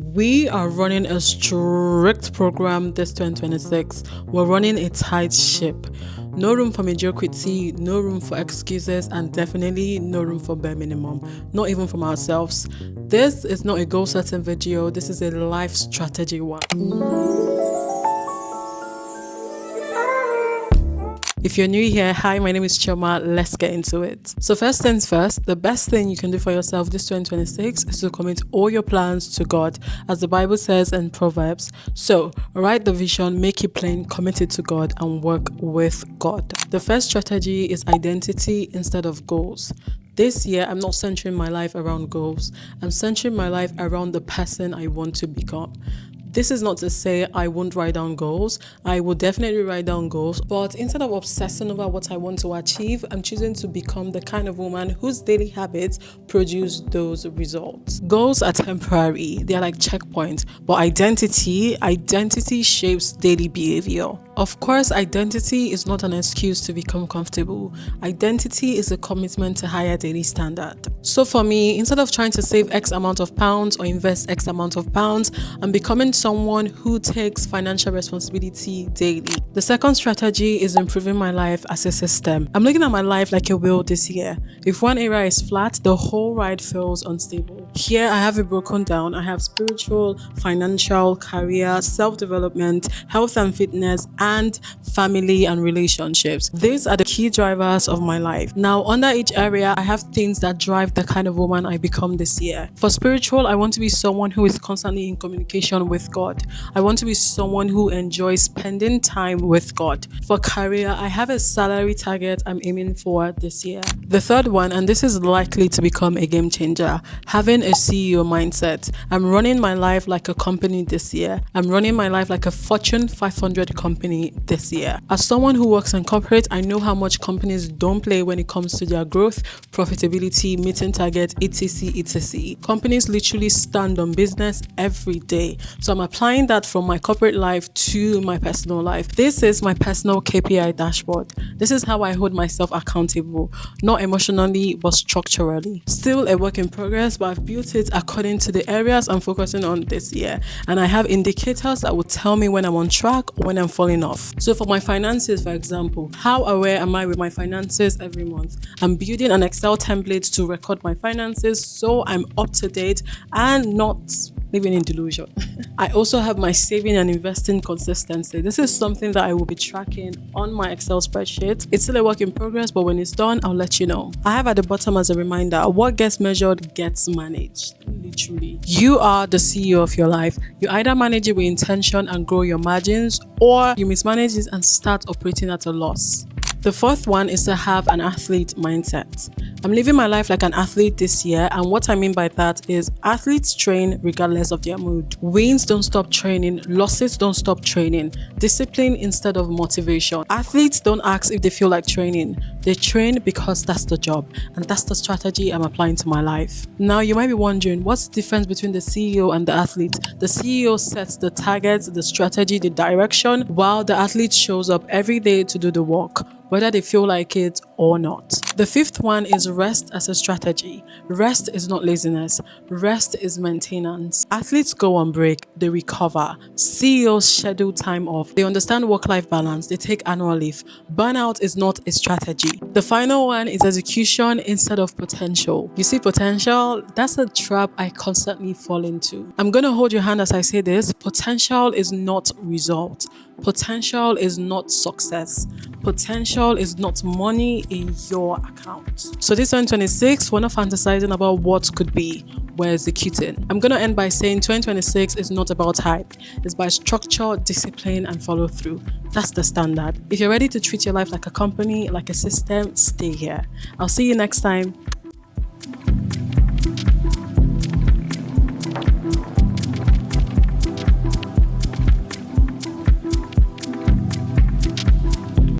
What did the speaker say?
We are running a strict program this 2026. We're running a tight ship. No room for mediocrity, no room for excuses, and definitely no room for bare minimum. Not even from ourselves. This is not a goal setting video, this is a life strategy one. If you're new here, hi, my name is Chioma. Let's get into it. So first things first, the best thing you can do for yourself this 2026 is to commit all your plans to God, as the Bible says in Proverbs. So write the vision, make it plain, commit it to God, and work with God. The first strategy is identity instead of goals. This year, I'm not centering my life around goals. I'm centering my life around the person I want to become. This is not to say I won't write down goals. I will definitely write down goals, but instead of obsessing over what I want to achieve, I'm choosing to become the kind of woman whose daily habits produce those results. Goals are temporary. They're like checkpoints, but identity shapes daily behavior. Of course, identity is not an excuse to become comfortable. Identity is a commitment to higher daily standard. So for me, instead of trying to save X amount of pounds or invest X amount of pounds, I'm becoming someone who takes financial responsibility daily. The second strategy is improving my life as a system. I'm looking at my life like a wheel this year. If one area is flat, the whole ride feels unstable. Here, I have it broken down. I have spiritual, financial, career, self-development, health and fitness, and family and relationships. These are the key drivers of my life. Now, under each area, I have things that drive the kind of woman I become this year. For spiritual, I want to be someone who is constantly in communication with God. I want to be someone who enjoys spending time with God. For career, I have a salary target I'm aiming for this year. The third one, and this is likely to become a game changer, having a CEO mindset. I'm running my life like a company this year. I'm running my life like a Fortune 500 company this year. As someone who works in corporate, I know how much companies don't play when it comes to their growth, profitability, meeting targets, etc. Companies literally stand on business every day. So I'm applying that from my corporate life to my personal life. This is my personal KPI dashboard. This is how I hold myself accountable, not emotionally, but structurally. Still a work in progress, but I've built it according to the areas I'm focusing on this year. And I have indicators that will tell me when I'm on track or when I'm falling off. So for my finances, for example, how aware am I with my finances every month? I'm building an Excel template to record my finances so I'm up to date and not living in delusion. I also have my saving and investing consistency. This is something that I will be tracking on my Excel spreadsheet. It's still a work in progress, but when it's done, I'll let you know. I have at the bottom as a reminder, what gets measured gets managed. Literally. You are the CEO of your life. You either manage it with intention and grow your margins, or you mismanage it and start operating at a loss. The fourth one is to have an athlete mindset. I'm living my life like an athlete this year, and what I mean by that is athletes train regardless of their mood. Wins don't stop training, losses don't stop training. Discipline instead of motivation. Athletes don't ask if they feel like training. They train because that's the job, and that's the strategy I'm applying to my life. Now, you might be wondering, what's the difference between the CEO and the athlete? The CEO sets the targets, the strategy, the direction, while the athlete shows up every day to do the work, whether they feel like it or not. The fifth one is rest as a strategy. Rest is not laziness. Rest is maintenance. Athletes go on break, they recover. CEOs schedule time off. They understand work-life balance. They take annual leave. Burnout is not a strategy. The final one is execution instead of potential. You see, potential, that's a trap I constantly fall into. I'm going to hold your hand as I say this. Potential is not result. Potential is not success. Potential is not money in your account. So this 2026, we're not fantasizing about what could be. We're executing. I'm going to end by saying 2026 is not about hype. It's by structure, discipline, and follow through. That's the standard. If you're ready to treat your life like a company, like a system, stay here. I'll see you next time.